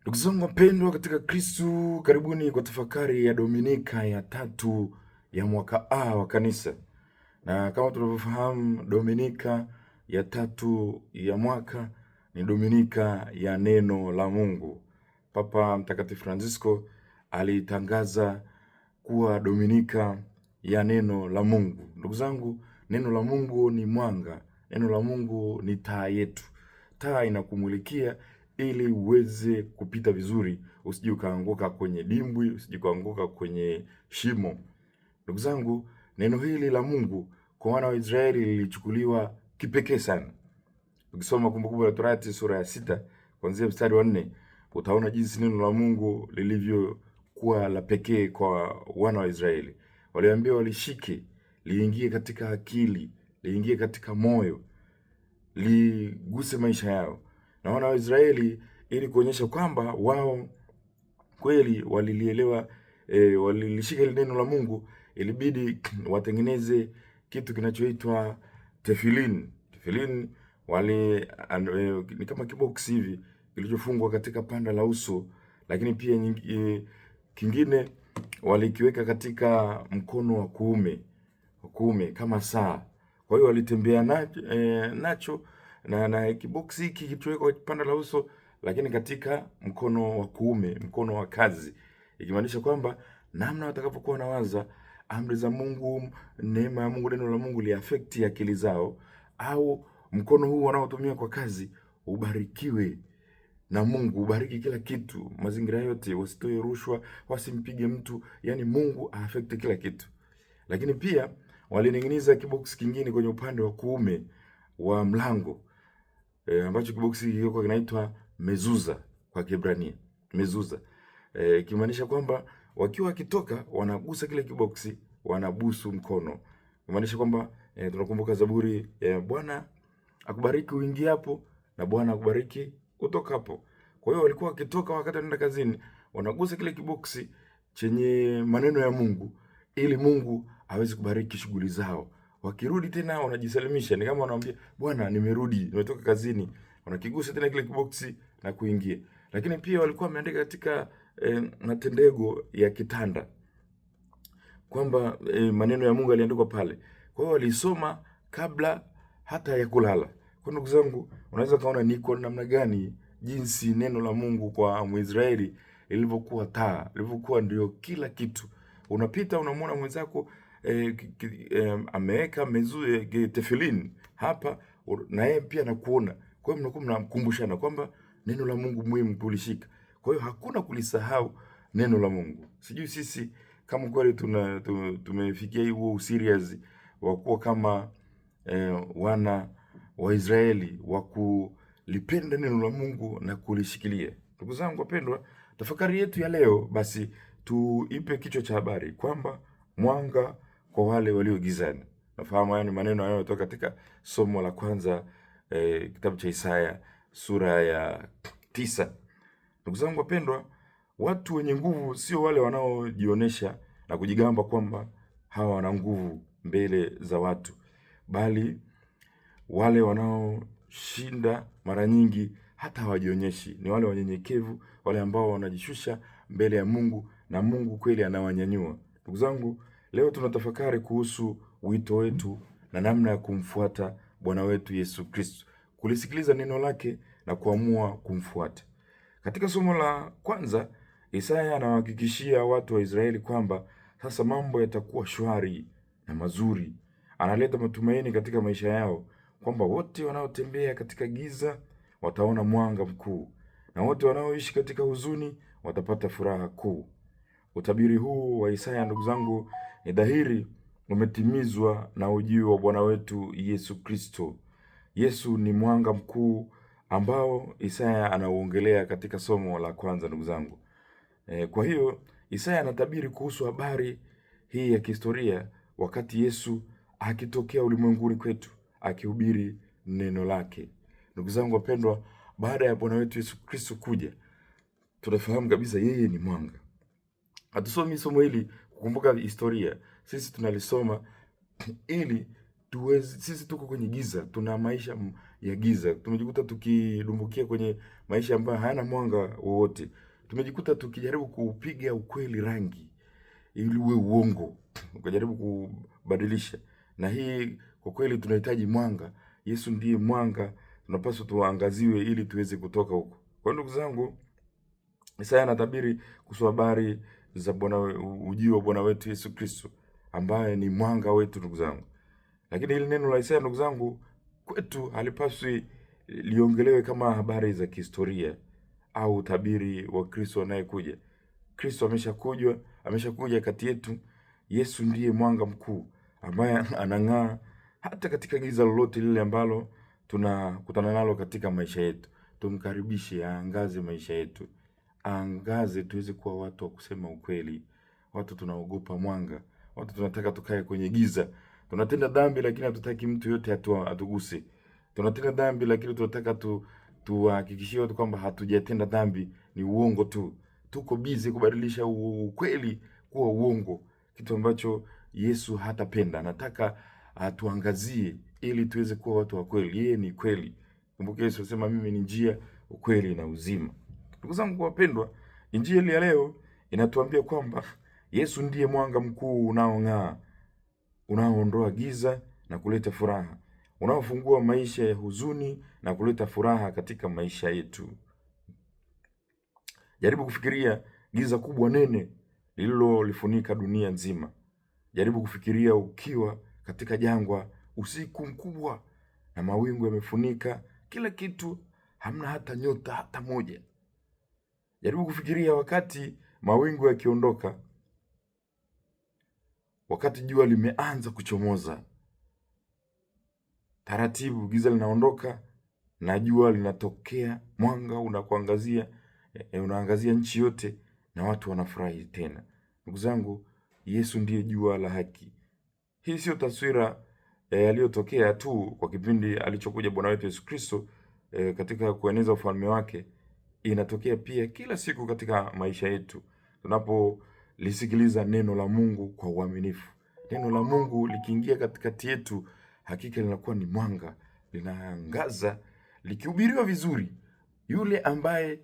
Ndugu zangu wapendwa katika Kristu, karibuni kwa tafakari ya Dominika ya tatu ya mwaka A wa kanisa. Na kama tunavyofahamu, Dominika ya tatu ya mwaka ni Dominika ya neno la Mungu. Papa Mtakatifu Francisco alitangaza kuwa Dominika ya neno la Mungu. Ndugu zangu, neno la Mungu ni mwanga. Neno la Mungu ni taa yetu. Taa inakumulikia ili uweze kupita vizuri, usije ukaanguka kwenye dimbwi, usije ukaanguka kwenye shimo. Ndugu zangu, neno hili la Mungu kwa wana wa Israeli lilichukuliwa kipekee sana. Ukisoma Kumbukumbu la Torati sura ya 6 kuanzia mstari wa 4, utaona jinsi neno la Mungu lilivyokuwa la pekee kwa wana wa Israeli. Waliambiwa walishike, liingie katika akili, liingie katika moyo, liguse maisha yao. Na wana wa Israeli, ili kuonyesha kwamba wao kweli walilielewa, walilishika ile neno la Mungu, ilibidi watengeneze kitu kinachoitwa tefilin. Tefilin ni kama kiboksi hivi kilichofungwa katika panda la uso, lakini pia kingine walikiweka katika mkono wa kuume kama saa. Kwa hiyo walitembea nacho na kiboksi hiki kitowekwa panda la uso, lakini katika mkono wa kuume, mkono wa kazi, ikimaanisha kwamba namna watakapokuwa nawaza amri za Mungu, neema ya Mungu, neno la Mungu liafekti akili zao, au mkono huu wanaotumia kwa kazi ubarikiwe na Mungu, ubariki kila kitu, mazingira yote, wasitoe rushwa, wasimpige mtu, yani Mungu aafekti kila kitu. Lakini pia walining'iniza kiboksi kingine kwenye upande wa kuume wa mlango, ambacho kiboksi kilikuwa kinaitwa mezuza kwa Kiebrania, mezuza, kimaanisha kwamba wakiwa wakitoka wanagusa kile kiboksi, wanabusu mkono, kimaanisha kwamba tunakumbuka Zaburi, Bwana akubariki uingiapo na Bwana akubariki utokapo. Kwa hiyo walikuwa wakitoka wakati wanaenda kazini, wanagusa kile kiboksi chenye maneno ya Mungu ili Mungu aweze kubariki shughuli zao. Wakirudi tena wanajisalimisha, ni kama wanaambia Bwana, nimerudi, nimetoka kazini. Wanakigusa tena kile kiboksi na kuingia. Lakini pia walikuwa wameandika katika matendego ya kitanda kwamba maneno ya Mungu yaliandikwa pale. Kwa hiyo walisoma kabla hata ya kulala. Kwa ndugu zangu, unaweza kaona niko namna gani jinsi neno la Mungu kwa Mwisraeli lilivyokuwa taa, lilivyokuwa ndio kila kitu. Unapita unamwona mwenzako ameweka tefilin hapa, na yeye pia anakuona. Kwa hiyo mnakuwa mnakumbushana kwamba neno la Mungu muhimu kulishika. Kwa hiyo hakuna kulisahau neno la Mungu. Sijui sisi kama kweli tumefikia huo serious wa kuwa kama wana wa Israeli wa kulipenda neno la Mungu na kulishikilia. Ndugu zangu wapendwa, tafakari yetu ya leo basi tuipe kichwa cha habari kwamba mwanga kwa wale walio gizani. Nafahamu haya ni maneno yanayotoka katika somo la kwanza, kitabu cha Isaya sura ya 9. Ndugu zangu wapendwa, watu wenye nguvu sio wale wanaojionyesha na kujigamba kwamba hawa wana nguvu mbele za watu, bali wale wanaoshinda mara nyingi hata hawajionyeshi. Ni wale wanyenyekevu, wale ambao wanajishusha mbele ya Mungu na Mungu kweli anawanyanyua. Ndugu zangu, leo tunatafakari kuhusu wito wetu na namna ya kumfuata Bwana wetu Yesu Kristo, kulisikiliza neno lake na kuamua kumfuata. Katika somo la kwanza, Isaya anawahakikishia watu wa Israeli kwamba sasa mambo yatakuwa shwari na mazuri. Analeta matumaini katika maisha yao kwamba wote wanaotembea katika giza wataona mwanga mkuu, na wote wanaoishi katika huzuni watapata furaha kuu. Utabiri huu wa Isaya, ndugu zangu, ni dhahiri umetimizwa na ujio wa Bwana wetu Yesu Kristo. Yesu ni mwanga mkuu ambao Isaya anauongelea katika somo la kwanza, ndugu zangu. Kwa hiyo Isaya anatabiri kuhusu habari hii ya kihistoria wakati Yesu akitokea ulimwenguni kwetu akihubiri neno lake. Ndugu zangu wapendwa, baada ya Bwana wetu Yesu Kristo kuja, tunafahamu kabisa yeye ni mwanga. Hatusomi somo hili kukumbuka historia. Sisi tunalisoma ili sisi tuko kwenye giza, tuna maisha ya giza. Tumejikuta tukidumbukia kwenye maisha ambayo hayana mwanga wowote. Tumejikuta tukijaribu kuupiga ukweli rangi ili uwe uongo, ukajaribu kubadilisha. Na hii kwa kweli tunahitaji mwanga. Yesu ndiye mwanga, tunapaswa tuangaziwe ili tuweze kutoka huko. Kwa ndugu zangu, Isaya anatabiri kuhusu habari za ujio wa Bwana wetu Yesu Kristo, ambaye ni mwanga wetu ndugu zangu. Lakini hili neno la Isaya ndugu zangu, kwetu halipaswi liongelewe kama habari za kihistoria au utabiri wa Kristo anayekuja. Kristo ameshakuja kati yetu. Yesu ndiye mwanga mkuu ambaye anang'aa hata katika giza lolote lile ambalo tunakutana nalo katika maisha yetu. Tumkaribishe aangaze maisha yetu, aangaze tuweze kuwa watu wa kusema ukweli. Watu tunaogopa mwanga, watu tunataka tukae kwenye giza. Tunatenda dhambi lakini hatutaki mtu yote atuguse. Tunatenda dhambi lakini tunataka tuhakikishie watu kwamba hatujatenda dhambi, ni uongo tu. Tuko busy kubadilisha ukweli kuwa uongo, kitu ambacho Yesu hatapenda. Anataka atuangazie ili tuweze kuwa watu wa kweli. Yeye ni kweli. Kumbuka Yesu alisema mimi ni njia, ukweli na uzima. Ndugu zangu wapendwa, Injili ya leo inatuambia kwamba Yesu ndiye mwanga mkuu unaong'aa, unaoondoa giza na kuleta furaha, unaofungua maisha ya huzuni na kuleta furaha katika maisha yetu. Jaribu kufikiria giza kubwa nene lililolifunika dunia nzima. Jaribu kufikiria ukiwa katika jangwa, usiku mkubwa na mawingu yamefunika kila kitu, hamna hata nyota hata moja. Jaribu kufikiria wakati mawingu yakiondoka, wakati jua limeanza kuchomoza taratibu, giza linaondoka na jua linatokea, mwanga unakuangazia, unaangazia nchi yote na watu wanafurahi tena. Ndugu zangu, Yesu ndiye jua la haki. Hii sio taswira yaliyotokea tu kwa kipindi alichokuja Bwana wetu Yesu Kristo katika kueneza ufalme wake. Inatokea pia kila siku katika maisha yetu tunapolisikiliza neno la Mungu kwa uaminifu. Neno la Mungu likiingia katikati yetu, hakika linakuwa ni mwanga, linaangaza, likihubiriwa vizuri. Yule ambaye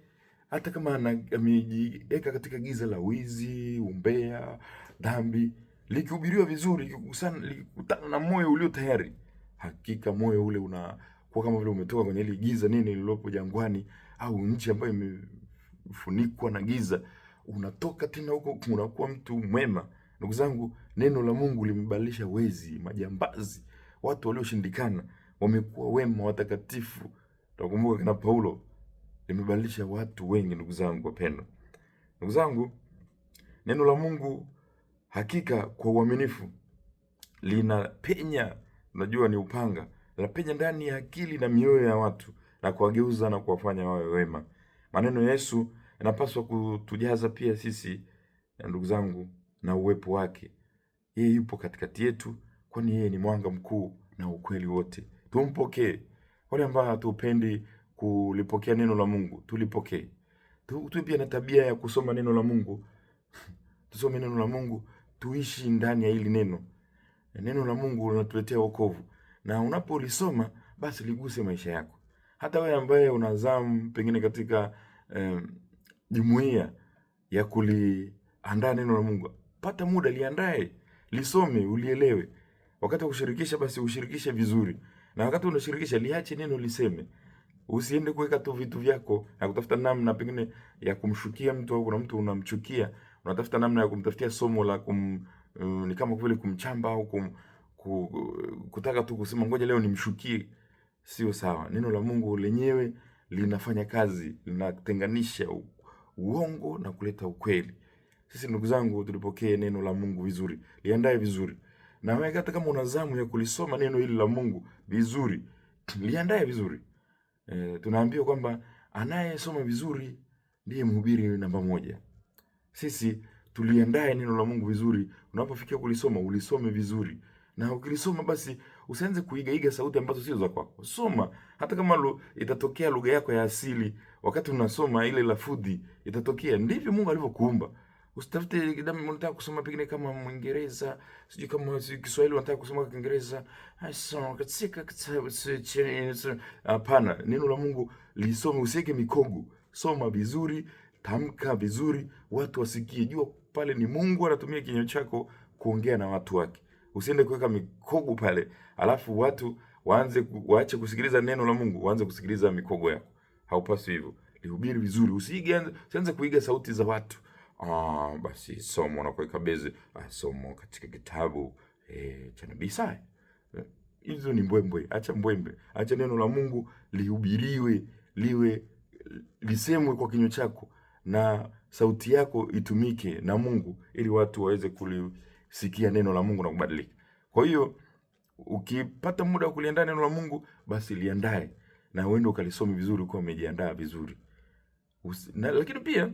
hata kama amejiweka katika giza la wizi, umbea, dhambi, likihubiriwa vizuri, likikutana na moyo ulio tayari, hakika moyo ule unakuwa kama vile umetoka kwenye ile giza nini lililopo jangwani au nchi ambayo imefunikwa na giza, unatoka tena huko unakuwa mtu mwema. Ndugu zangu, neno la Mungu limebadilisha wezi, majambazi, watu walioshindikana wamekuwa wema, watakatifu. Tunakumbuka kina Paulo. Limebadilisha watu wengi ndugu zangu wapendwa. Ndugu zangu, neno la Mungu hakika kwa uaminifu linapenya, unajua ni upanga, linapenya ndani ya akili na mioyo ya watu na kuwageuza na kuwafanya wawe wema. Maneno ya Yesu yanapaswa kutujaza pia sisi ndugu zangu na uwepo wake. Yeye yupo katikati yetu, kwani yeye ni mwanga mkuu na ukweli wote. Tumpokee. Wale ambao hatupendi kulipokea neno la Mungu, tulipokee. Tuwe pia na tabia ya kusoma neno la Mungu. Tusome neno la Mungu, tuishi ndani ya hili neno. Neno la Mungu linatuletea wokovu. Na unapolisoma basi liguse maisha yako. Hata wewe ambaye unazamu pengine katika jumuiya ya kuliandaa neno la Mungu, pata muda, liandae, lisome, ulielewe. Wakati wa kushirikisha basi ushirikishe vizuri. Na wakati unashirikisha liache neno liseme. Usiende kuweka tu vitu vyako na kutafuta namna pengine ya kumshukia mtu au kuna mtu unamchukia, unatafuta namna ya kumtafutia somo la ni kama vile kumchamba au kutaka tu kusema ngoja leo nimshukie. Sio sawa. Neno la Mungu lenyewe linafanya kazi, linatenganisha uongo na kuleta ukweli. Sisi ndugu zangu tulipokee neno la Mungu vizuri, liandae vizuri. Na wewe hata kama una zamu ya kulisoma neno hili la Mungu vizuri, liandae vizuri. Tunaambiwa kwamba anayesoma vizuri ndiye mhubiri namba moja. Sisi tuliandae neno la Mungu vizuri. Unapofikia kulisoma, ulisome vizuri. Na ukilisoma basi usianze kuigaiga sauti ambazo sio za kwako. Soma hata kama itatokea lugha yako ya asili, wakati unasoma ile lafudhi itatokea. Ndivyo Mungu alivyokuumba. Usitafute kama unataka kusoma pengine kama Mwingereza, sijui kama Kiswahili unataka kusoma kwa Kiingereza. Soma katika kitabu hapana, neno la Mungu lisome, usiweke mikogo. Soma vizuri, tamka vizuri, watu wasikie. Jua pale ni Mungu anatumia kinywa chako kuongea na watu wake. Usiende kuweka mikogo pale, alafu watu waache kusikiliza neno la Mungu, waanze kusikiliza mikogo yako. Haupaswi hivyo. Lihubiri vizuri, usianze kuiga sauti za watu. Basi somo na kuweka bezi, somo katika kitabu cha nabii Isaya. Hizo ni mbwembwe, acha mbwembwe. Acha neno la Mungu lihubiriwe, lisemwe kwa kinywa chako, na sauti yako itumike na Mungu ili watu waweze kulisikia neno la Mungu na kubadilika. Kwa hiyo ukipata muda wa kuliandaa neno la Mungu, basi liandae na uende ukalisome vizuri, ukiwa umejiandaa vizuri. Lakini pia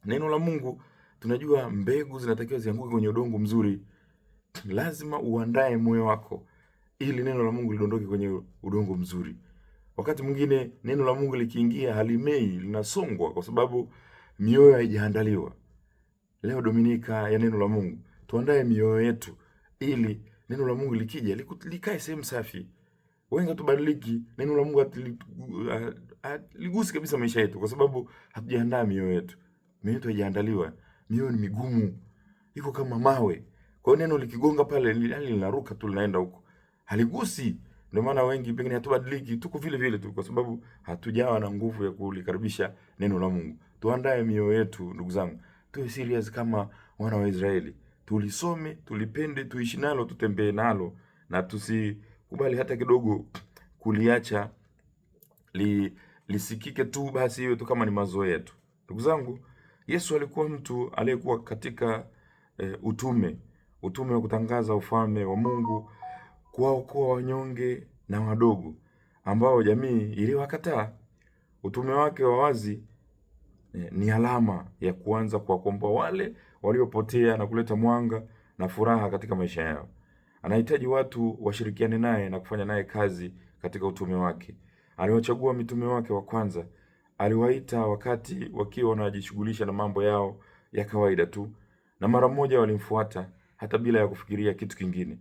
neno la Mungu tunajua mbegu zinatakiwa zianguke kwenye udongo mzuri. Lazima uandae moyo wako ili neno la Mungu lidondoke kwenye udongo mzuri. Wakati mwingine neno la Mungu likiingia halimei, linasongwa kwa sababu mioyo haijaandaliwa. Leo Dominika ya neno la Mungu, tuandae mioyo yetu ili neno la Mungu likija likae sehemu safi. Wengi tubadiliki, neno la Mungu ligusi kabisa maisha yetu kwa sababu hatujaandaa mioyo yetu. Mioyo yetu haijaandaliwa. Mioyo ni migumu, iko kama mawe. Kwa hiyo neno likigonga pale linaruka tu, linaenda huko, haligusi. Ndio maana wengi pengine hatubadiliki, tuko vile vile tu kwa sababu hatujawa na nguvu ya kulikaribisha neno la Mungu. Tuandae mioyo yetu, ndugu zangu. Tuwe serious kama wana wa Israeli. Tulisome, tulipende, tuishi nalo, tutembee nalo, na tusikubali hata kidogo kuliacha lisikike tu basi iwe tu kama ni mazoea yetu. Ndugu zangu, Yesu alikuwa mtu aliyekuwa katika utume wa kutangaza ufalme wa Mungu, kuwaokoa wanyonge na wadogo ambao jamii iliwakataa. Utume wake wa wazi ni alama ya kuanza kuwakomboa wale waliopotea na kuleta mwanga na furaha katika maisha yao. Anahitaji watu washirikiane naye na kufanya naye kazi katika utume wake. Aliwachagua mitume wake wa kwanza, aliwaita wakati wakiwa wanajishughulisha na mambo yao ya kawaida tu, na mara moja walimfuata hata bila ya kufikiria kitu kingine.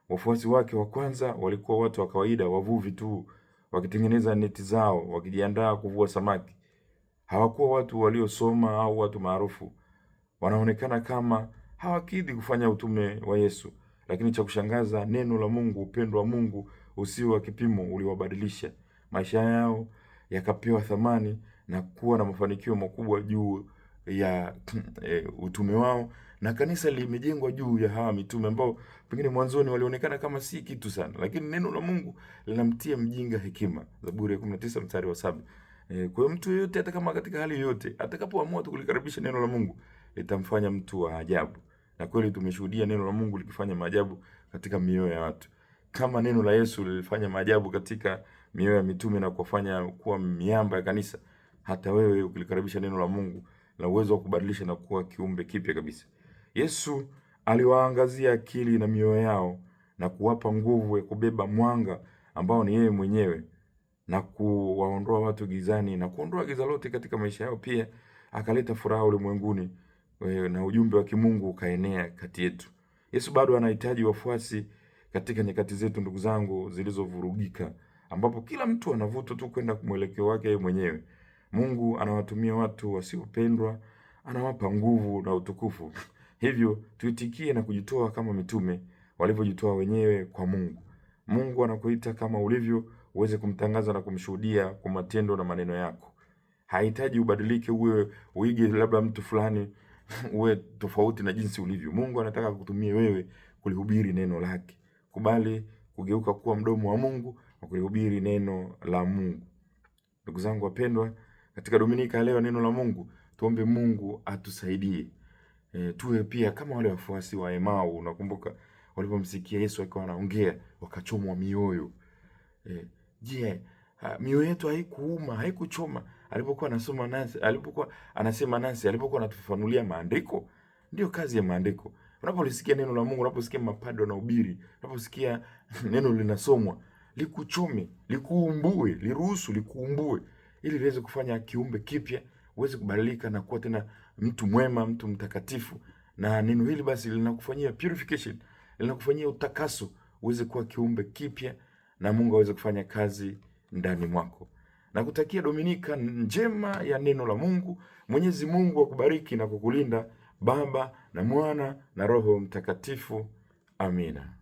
Wafuasi wake wa kwanza walikuwa watu wa kawaida, wavuvi tu, wakitengeneza neti zao, wakijiandaa kuvua samaki. Hawakuwa watu waliosoma au watu maarufu. Wanaonekana kama hawakidhi kufanya utume wa Yesu, lakini cha kushangaza, neno la Mungu, upendo wa Mungu usio wa kipimo uliwabadilisha. Maisha yao yakapewa thamani na kuwa na mafanikio makubwa juu ya utume wao, na kanisa limejengwa juu ya hawa mitume ambao pengine mwanzoni walionekana kama si kitu sana, lakini neno la Mungu linamtia mjinga hekima. Zaburi ya 19 mstari wa 7. Kwa hiyo mtu yeyote, hata kama katika hali yoyote, atakapoamua tu kulikaribisha neno la Mungu, litamfanya mtu wa ajabu. Na kweli tumeshuhudia neno la Mungu likifanya maajabu katika mioyo ya watu. Kama neno la Yesu lilifanya maajabu katika mioyo ya mitume na kufanya kuwa miamba ya kanisa, hata wewe ukilikaribisha neno la Mungu na uwezo wa kubadilisha na kuwa kiumbe kipya kabisa. Yesu aliwaangazia akili na mioyo yao na kuwapa nguvu ya kubeba mwanga ambao ni yeye mwenyewe, na kuwaondoa watu gizani na kuondoa giza lote katika maisha yao. Pia akaleta furaha ulimwenguni, na ujumbe wa kimungu ukaenea kati yetu. Yesu bado anahitaji wafuasi katika nyakati zetu, ndugu zangu, zilizovurugika, ambapo kila mtu anavuta tu kwenda mwelekeo wake yeye mwenyewe. Mungu anawatumia watu wasiopendwa, anawapa nguvu na utukufu. Hivyo tuitikie na kujitoa kama mitume walivyojitoa wenyewe kwa Mungu. Mungu anakuita kama ulivyo, uweze kumtangaza na kumshuhudia kwa matendo na maneno yako. Hahitaji ubadilike uige labda mtu fulani uwe tofauti na jinsi ulivyo. Mungu anataka kukutumia wewe kulihubiri neno lake. Kubali kugeuka kuwa mdomo wa Mungu na kulihubiri neno la Mungu. Ndugu zangu wapendwa, katika Dominika leo neno la Mungu, tuombe Mungu atusaidie. Tuwe pia kama wale wafuasi wa Emau. Unakumbuka walipomsikia Yesu akiwa anaongea, wakachomwa mioyo. Je, mioyo yetu haikuuma, haikuchoma alipokuwa anasema nasi, alipokuwa anatufafanulia maandiko? Ndio kazi ya maandiko. Unapolisikia neno la Mungu, unaposikia mapadre wanahubiri, unaposikia neno linasomwa, likuchome, likuumbue, liruhusu likuumbue ili liweze kufanya kiumbe kipya, uweze kubadilika na kuwa tena mtu mwema, mtu mtakatifu. Na neno hili basi linakufanyia purification, linakufanyia utakaso, uweze kuwa kiumbe kipya na Mungu aweze kufanya kazi ndani mwako. Na kutakia Dominika njema ya neno la Mungu. Mwenyezi Mungu akubariki na kukulinda, Baba na Mwana na Roho Mtakatifu. Amina.